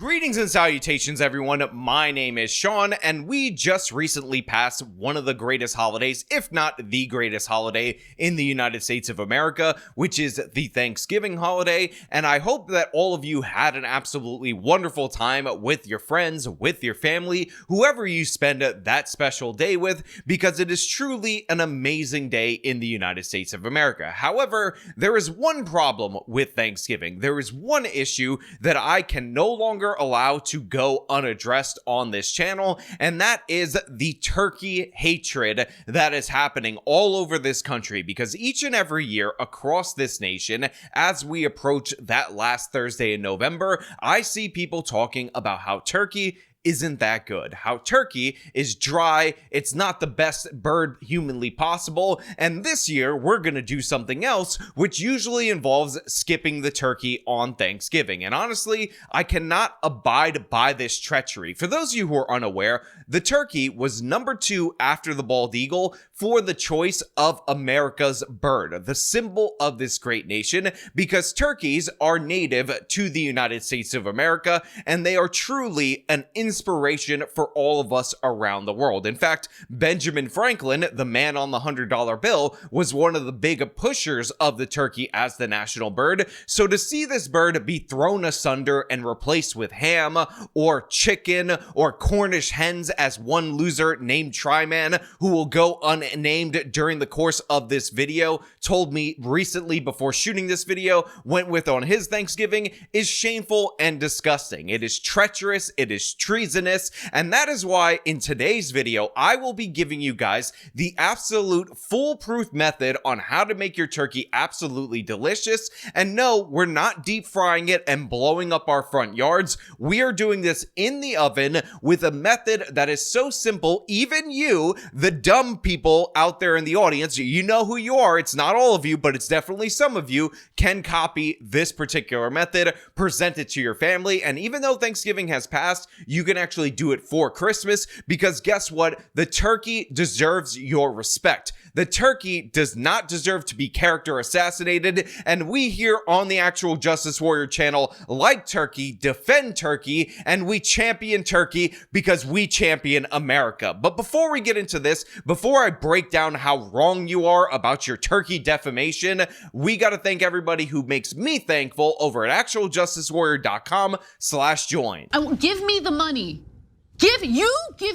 Greetings and salutations, everyone. My name is Sean, and we just recently passed one of the greatest holidays, if not the greatest holiday in the United States of America, which is the Thanksgiving holiday. And I hope that all of you had an absolutely wonderful time with your friends, with your family, whoever you spend that special day with, because it is truly an amazing day in the United States of America. However, there is one problem with Thanksgiving. There is one issue that I can no longer allow to go unaddressed on this channel, and that is the turkey hatred that is happening all over this country, because each and every year across this nation, as we approach that last Thursday in November, I see people talking about how turkey isn't that good, how turkey is dry, it's not the best bird humanly possible, and this year we're gonna do something else, which usually involves skipping the turkey on Thanksgiving. And honestly, I cannot abide by this treachery. For those of you who are unaware, the turkey was number 2 after the bald eagle for the choice of America's bird, the symbol of this great nation, because turkeys are native to the United States of America, and they are truly an inspiration for all of us around the world. In fact, Benjamin Franklin, the man on the $100 bill, was one of the big pushers of the turkey as the national bird. So to see this bird be thrown asunder and replaced with ham or chicken or Cornish hens, as one loser named Tryman, who will go unnamed during the course of this video, told me recently before shooting this video, went with on his Thanksgiving, is shameful and disgusting. It is treacherous, it is treasonous, and that is why in today's video, I will be giving you guys the absolute foolproof method on how to make your turkey absolutely delicious. And no, we're not deep frying it and blowing up our front yards. We are doing this in the oven with a method that is so simple, even you, the dumb people out there in the audience, you know who you are, it's not all of you, but it's definitely some of you, can copy this particular method, present it to your family, and even though Thanksgiving has passed, you can actually do it for Christmas, because guess what? The turkey deserves your respect. The turkey does not deserve to be character assassinated, and we here on the Actual Justice Warrior channel like turkey, defend turkey, and we champion turkey because we champion America. But before we get into this, before I break down how wrong you are about your turkey defamation, we gotta thank everybody who makes me thankful over at actualjusticewarrior.com/join. Give me the money. Give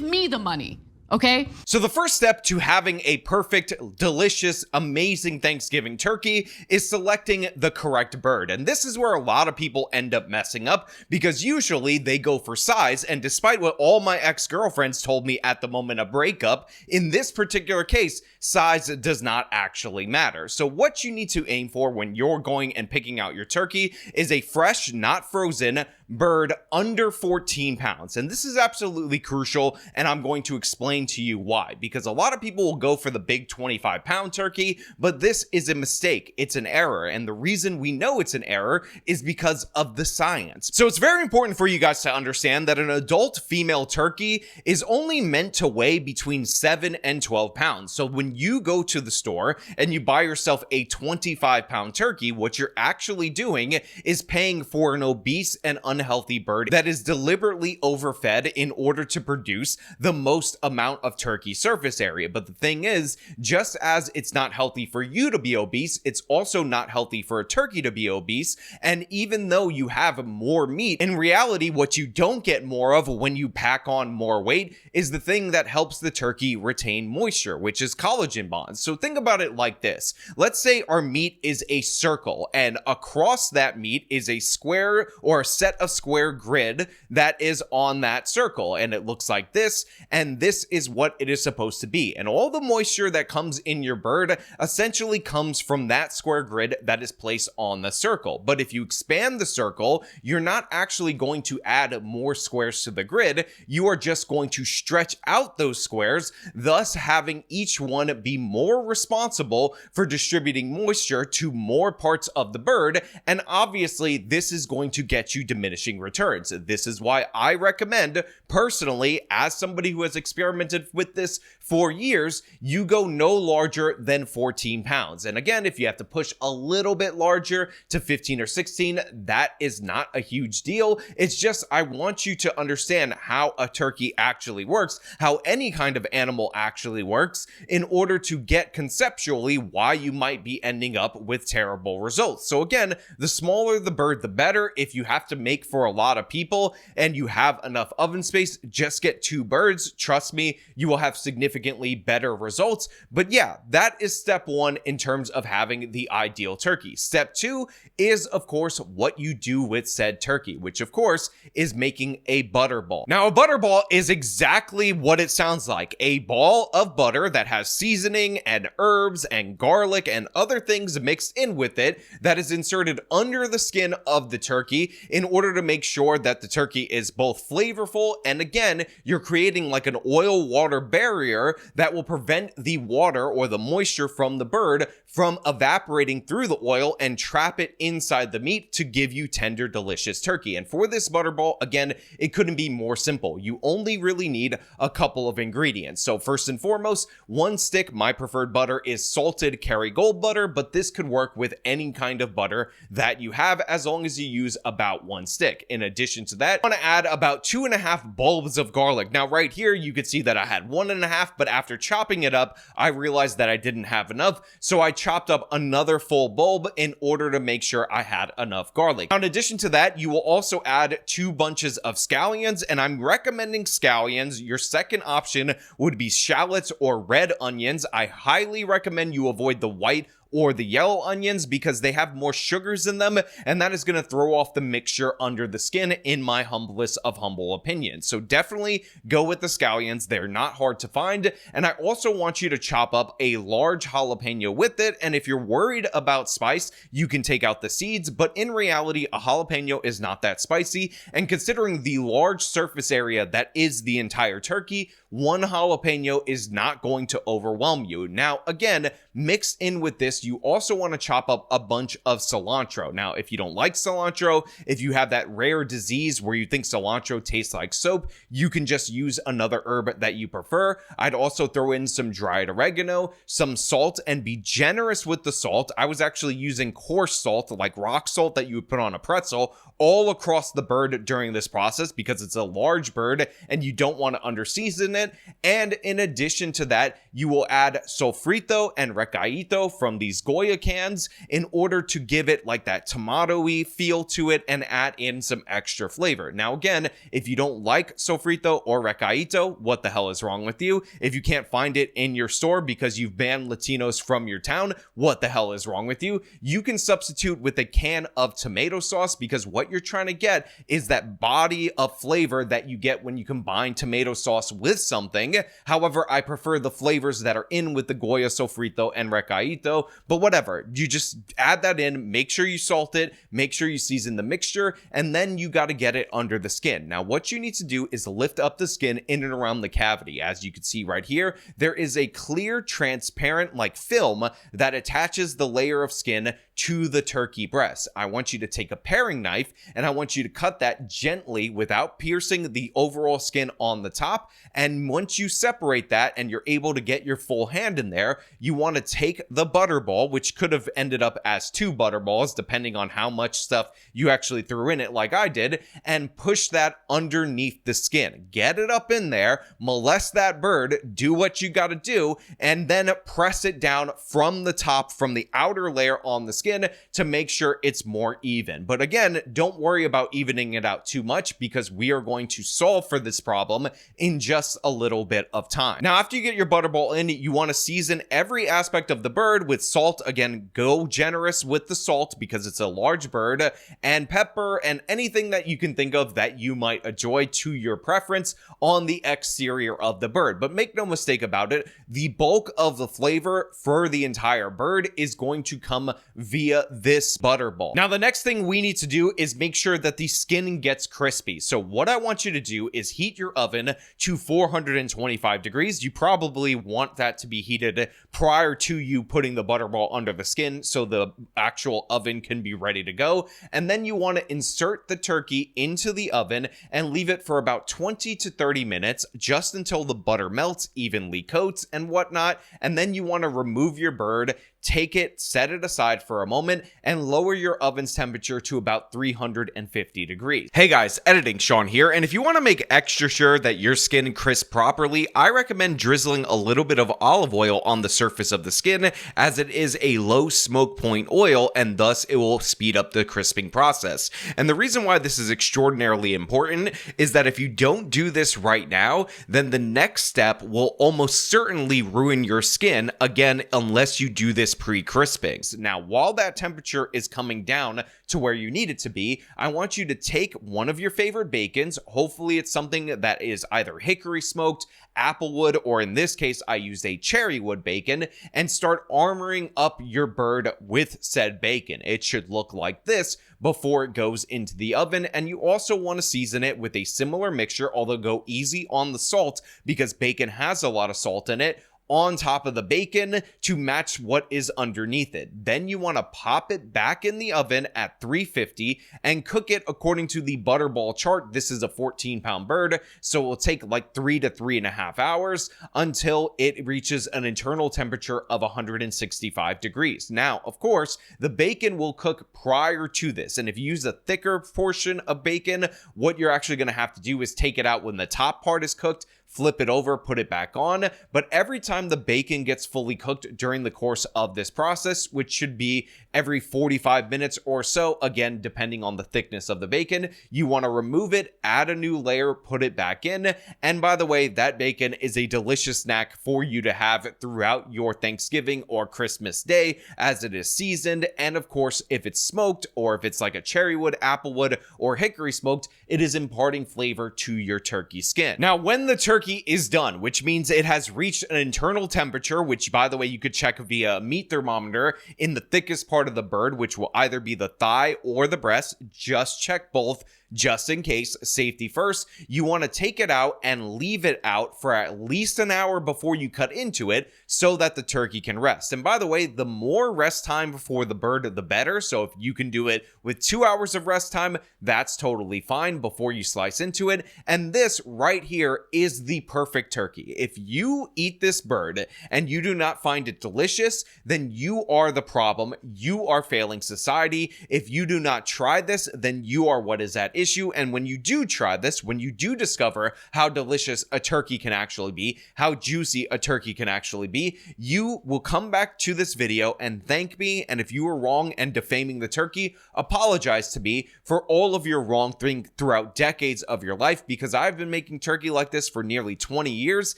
me the money. Okay. So the first step to having a perfect, delicious, amazing Thanksgiving turkey is selecting the correct bird. And this is where a lot of people end up messing up, because usually they go for size. And despite what all my ex-girlfriends told me at the moment of breakup, in this particular case, size does not actually matter. So what you need to aim for when you're going and picking out your turkey is a fresh, not frozen bird under 14 pounds. And this is absolutely crucial, and I'm going to explain to you why. Because a lot of people will go for the big 25-pound turkey, but this is a mistake. It's an error, and the reason we know it's an error is because of the science. So it's very important for you guys to understand that an adult female turkey is only meant to weigh between 7 and 12 pounds. So when you go to the store and you buy yourself a 25-pound turkey, what you're actually doing is paying for an obese and unhealthy bird that is deliberately overfed in order to produce the most amount of turkey surface area. But the thing is, just as it's not healthy for you to be obese, it's also not healthy for a turkey to be obese. And even though you have more meat, in reality, what you don't get more of when you pack on more weight is the thing that helps the turkey retain moisture, which is collagen bonds. So think about it like this. Let's say our meat is a circle, and across that meat is a square or a set of square grid that is on that circle, and it looks like this, and this is what it is supposed to be. And all the moisture that comes in your bird essentially comes from that square grid that is placed on the circle. But if you expand the circle, you're not actually going to add more squares to the grid, you are just going to stretch out those squares, thus having each one be more responsible for distributing moisture to more parts of the bird, and obviously this is going to get you diminished diminishing returns. This is why I recommend, personally, as somebody who has experimented with this for years, you go no larger than 14 pounds. And again, if you have to push a little bit larger to 15 or 16, that is not a huge deal. It's just I want you to understand how a turkey actually works, how any kind of animal actually works, in order to get conceptually why you might be ending up with terrible results. So again, the smaller the bird, the better. If you have to make for a lot of people and you have enough oven space, just get 2 birds. Trust me, you will have significantly better results. But yeah, that is step 1 in terms of having the ideal turkey. Step 2 is, of course, what you do with said turkey, which of course is making a butterball. Now, a butterball is exactly what it sounds like, a ball of butter that has seasoning and herbs and garlic and other things mixed in with it that is inserted under the skin of the turkey in order to make sure that the turkey is both flavorful, and again, you're creating like an oil-water barrier that will prevent the water or the moisture from the bird from evaporating through the oil and trap it inside the meat to give you tender, delicious turkey. And for this butterball, again, it couldn't be more simple. You only really need a couple of ingredients. So first and foremost, 1 stick, my preferred butter is salted Kerry Gold butter, but this could work with any kind of butter that you have as long as you use about 1 stick. In addition to that, I want to add about 2.5 bulbs of garlic. Now right here, you could see that I had 1.5, but after chopping it up, I realized that I didn't have enough, so I chopped up another full bulb in order to make sure I had enough garlic. Now, in addition to that, you will also add 2 bunches of scallions, and I'm recommending scallions. Your second option would be shallots or red onions. I highly recommend you avoid the white or the yellow onions because they have more sugars in them, and that is going to throw off the mixture under the skin, in my humblest of humble opinions. So definitely go with the scallions. They're not hard to find. And I also want you to chop up a large jalapeno with it. And if you're worried about spice, you can take out the seeds, but in reality, a jalapeno is not that spicy. And considering the large surface area that is the entire turkey, 1 jalapeno is not going to overwhelm you. Now, again, mixed in with this, you also want to chop up a bunch of cilantro. Now, if you don't like cilantro, if you have that rare disease where you think cilantro tastes like soap, you can just use another herb that you prefer. I'd also throw in some dried oregano, some salt, and be generous with the salt. I was actually using coarse salt, like rock salt that you would put on a pretzel, all across the bird during this process because it's a large bird and you don't want to underseason it. And in addition to that, you will add sofrito and recaito from these Goya cans in order to give it like that tomato-y feel to it and add in some extra flavor. Now, again, if you don't like sofrito or recaito, what the hell is wrong with you? If you can't find it in your store because you've banned Latinos from your town, what the hell is wrong with you? You can substitute with a can of tomato sauce because what you're trying to get is that body of flavor that you get when you combine tomato sauce with something. However, I prefer the flavors that are in with the Goya Sofrito and Recaito, but whatever, you just add that in, make sure you salt it, make sure you season the mixture, and then you got to get it under the skin. Now, what you need to do is lift up the skin in and around the cavity. As you can see right here, there is a clear, transparent like film that attaches the layer of skin to the turkey breast. I want you to take a paring knife and I want you to cut that gently without piercing the overall skin on the top. And once you separate that and you're able to get your full hand in there, you want to take the butterball, which could have ended up as 2 butterballs depending on how much stuff you actually threw in it like I did, and push that underneath the skin. Get it up in there, molest that bird, do what you got to do, and then press it down from the top, from the outer layer on the skin to make sure it's more even. But again, don't worry about evening it out too much because we are going to solve for this problem in just a little bit of time. Now, after you get your butterball in, you want to season every aspect of the bird with salt. Again, go generous with the salt because it's a large bird, and pepper and anything that you can think of that you might enjoy to your preference on the exterior of the bird. But make no mistake about it, the bulk of the flavor for the entire bird is going to come via this butterball. Now, the next thing we need to do is make sure that the skin gets crispy. So what I want you to do is heat your oven to 400 425 degrees. You probably want that to be heated prior to you putting the Butterball under the skin so the actual oven can be ready to go. And then you want to insert the turkey into the oven and leave it for about 20 to 30 minutes, just until the butter melts, evenly coats and whatnot. And then you want to remove your bird, take it, set it aside for a moment, and lower your oven's temperature to about 350 degrees. Hey guys, editing Sean here, and if you want to make extra sure that your skin crisps properly, I recommend drizzling a little bit of olive oil on the surface of the skin, as it is a low smoke point oil, and thus it will speed up the crisping process. And the reason why this is extraordinarily important is that if you don't do this right now, then the next step will almost certainly ruin your skin, again, unless you do this pre-crisping. Now, while that temperature is coming down to where you need it to be, I want you to take one of your favorite bacons. Hopefully it's something that is either hickory smoked, applewood, or in this case, I used a cherrywood bacon, and start armoring up your bird with said bacon. It should look like this before it goes into the oven, and you also want to season it with a similar mixture, although go easy on the salt because bacon has a lot of salt in it, on top of the bacon to match what is underneath it. Then you want to pop it back in the oven at 350 and cook it according to the Butterball chart. This is a 14-pound bird, so it will take like 3 to 3.5 hours until it reaches an internal temperature of 165 degrees. Now, of course, the bacon will cook prior to this, and if you use a thicker portion of bacon, what you're actually going to have to do is take it out when the top part is cooked, flip it over, put it back on. But every time the bacon gets fully cooked during the course of this process, which should be every 45 minutes or so, again, depending on the thickness of the bacon, you want to remove it, add a new layer, put it back in. And by the way, that bacon is a delicious snack for you to have throughout your Thanksgiving or Christmas day, as it is seasoned. And of course, if it's smoked, or if it's like a cherrywood, applewood, or hickory smoked, it is imparting flavor to your turkey skin. Now, when the turkey is done, which means it has reached an internal temperature, which by the way, you could check via a meat thermometer in the thickest part of the bird, which will either be the thigh or the breast. Just check both, just in case, safety first. You want to take it out and leave it out for at least an hour before you cut into it so that the turkey can rest. And by the way, the more rest time for the bird, the better. So if you can do it with 2 hours of rest time, that's totally fine before you slice into it. And this right here is the perfect turkey. If you eat this bird and you do not find it delicious, then you are the problem. You are failing society. If you do not try this, then you are what is at issue. And when you do try this, when you do discover how delicious a turkey can actually be, how juicy a turkey can actually be, you will come back to this video and thank me. And if you were wrong and defaming the turkey, apologize to me for all of your wrongdoing throughout decades of your life, because I've been making turkey like this for nearly 20 years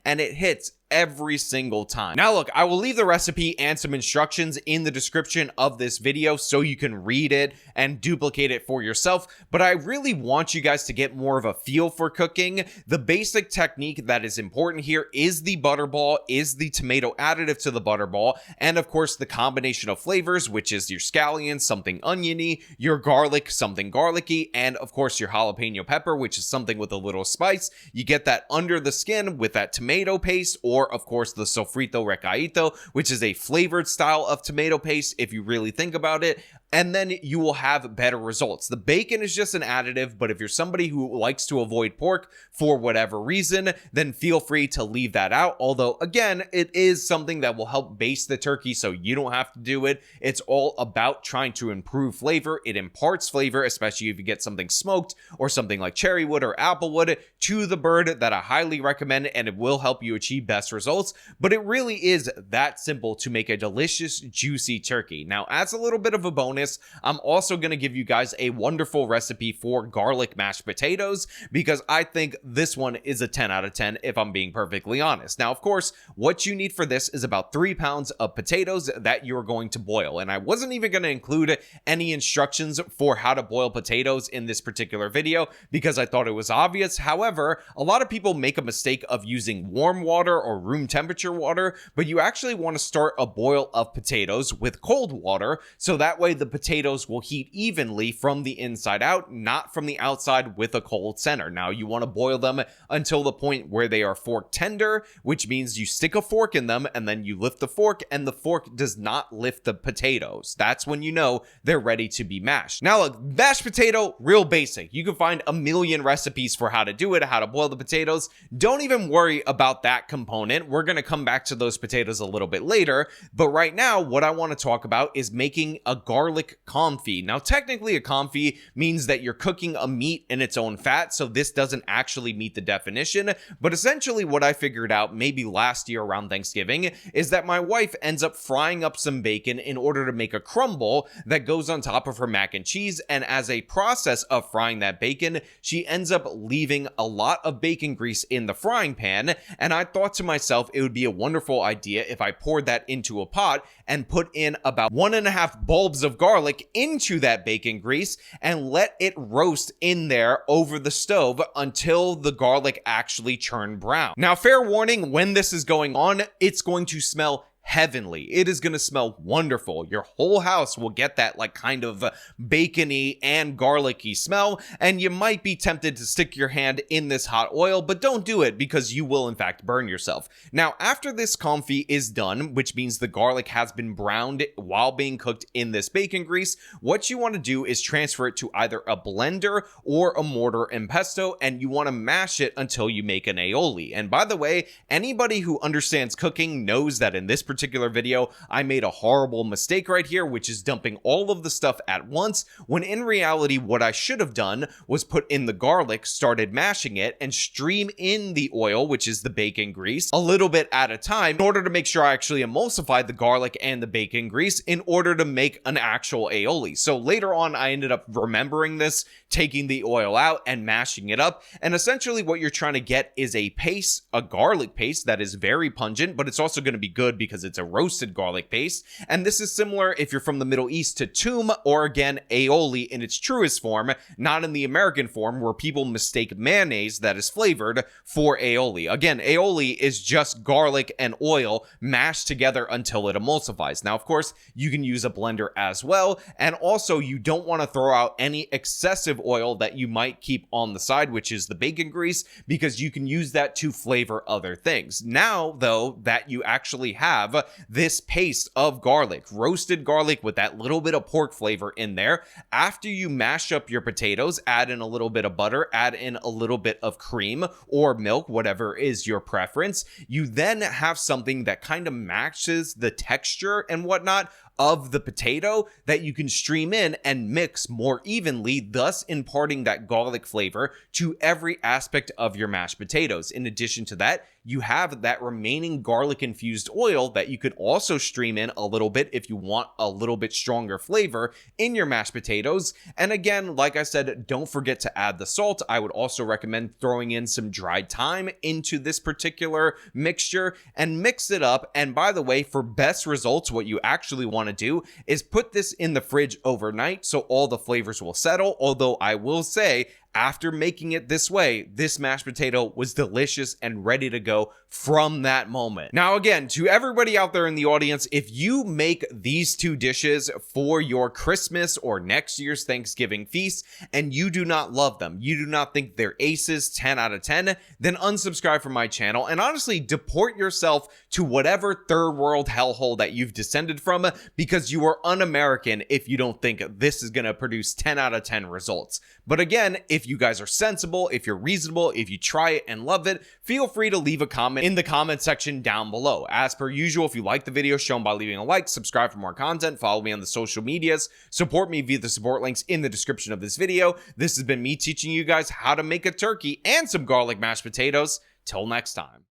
and it hits every single time. Now look, I will leave the recipe and some instructions in the description of this video so you can read it and duplicate it for yourself, but I really want you guys to get more of a feel for cooking. The basic technique that is important here is the Butterball, is the tomato additive to the Butterball, and of course the combination of flavors, which is your scallions, something oniony, your garlic, something garlicky, and of course your jalapeno pepper, which is something with a little spice. You get that under the skin with that tomato paste, or of course the Sofrito Recaito, which is a flavored style of tomato paste if you really think about it, and then you will have better results. The bacon is just an additive, but if you're somebody who likes to avoid pork for whatever reason, then feel free to leave that out. Although again, it is something that will help baste the turkey, so you don't have to do it. It's all about trying to improve flavor. It imparts flavor, especially if you get something smoked or something like cherrywood or applewood to the bird, that I highly recommend, and it will help you achieve best results. But it really is that simple to make a delicious, juicy turkey. Now, as a little bit of a bonus, I'm also going to give you guys a wonderful recipe for garlic mashed potatoes, because I think this one is a 10 out of 10 if I'm being perfectly honest. Now, of course, what you need for this is about 3 pounds of potatoes that you're going to boil. And I wasn't even going to include any instructions for how to boil potatoes in this particular video because I thought it was obvious. However, a lot of people make a mistake of using warm water or room temperature water, but you actually want to start a boil of potatoes with cold water, so that way the the potatoes will heat evenly from the inside out, not from the outside with a cold center. Now, you want to boil them until the point where they are fork tender, which means you stick a fork in them and then you lift the fork and the fork does not lift the potatoes. That's when you know they're ready to be mashed. Now, look, mashed potato, real basic. You can find a million recipes for how to do it, how to boil the potatoes. Don't even worry about that component. We're going to come back to those potatoes a little bit later, but right now, what I want to talk about is making a garlic confit. Now, technically, a confit means that you're cooking a meat in its own fat, so this doesn't actually meet the definition, but essentially what I figured out maybe last year around Thanksgiving is that my wife ends up frying up some bacon in order to make a crumble that goes on top of her mac and cheese, and as a process of frying that bacon, she ends up leaving a lot of bacon grease in the frying pan, and I thought to myself it would be a wonderful idea if I poured that into a pot and put in about 1.5 bulbs of garlic into that bacon grease and let it roast in there over the stove until the garlic actually turned brown. Now, fair warning, when this is going on, it's going to smell heavenly. It is going to smell wonderful. Your whole house will get that like kind of bacony and garlicky smell, and you might be tempted to stick your hand in this hot oil, but don't do it because you will in fact burn yourself. Now, after this confit is done, which means the garlic has been browned while being cooked in this bacon grease, what you want to do is transfer it to either a blender or a mortar and pestle, and you want to mash it until you make an aioli. And by the way, anybody who understands cooking knows that in this particular video, I made a horrible mistake right here, which is dumping all of the stuff at once, when in reality, what I should have done was put in the garlic, started mashing it, and stream in the oil, which is the bacon grease, a little bit at a time in order to make sure I actually emulsified the garlic and the bacon grease in order to make an actual aioli. So later on, I ended up remembering this, taking the oil out and mashing it up, and essentially what you're trying to get is a paste, a garlic paste that is very pungent, but it's also going to be good because it's a roasted garlic paste. And this is similar, if you're from the Middle East, to toum, or again, aioli in its truest form, not in the American form where people mistake mayonnaise that is flavored for aioli. Again, aioli is just garlic and oil mashed together until it emulsifies. Now, of course, you can use a blender as well, and also you don't want to throw out any excessive oil that you might keep on the side, which is the bacon grease, because you can use that to flavor other things. Now, though, that you actually have this paste of garlic, roasted garlic with that little bit of pork flavor in there, after you mash up your potatoes, add in a little bit of butter, add in a little bit of cream or milk, whatever is your preference, you then have something that kind of matches the texture and whatnot of the potato that you can stream in and mix more evenly, thus imparting that garlic flavor to every aspect of your mashed potatoes. In addition to that, you have that remaining garlic infused oil that you could also stream in a little bit if you want a little bit stronger flavor in your mashed potatoes. And again, like I said, don't forget to add the salt. I would also recommend throwing in some dried thyme into this particular mixture and mix it up. And by the way, for best results, what you actually want to do is put this in the fridge overnight so all the flavors will settle. Although I will say, after making it this way, this mashed potato was delicious and ready to go from that moment. Now, again, to everybody out there in the audience, if you make these two dishes for your Christmas or next year's Thanksgiving feast and you do not love them, you do not think they're aces, 10 out of 10, then unsubscribe from my channel and honestly deport yourself to whatever third world hellhole that you've descended from, because you are un-American if you don't think this is going to produce 10 out of 10 results. But again, if you guys are sensible, if you're reasonable, if you try it and love it, feel free to leave a comment in the comment section down below. As per usual, if you like the video, show them by leaving a like, subscribe for more content, follow me on the social medias, support me via the support links in the description of this video. This has been me teaching you guys how to make a turkey and some garlic mashed potatoes. Till next time.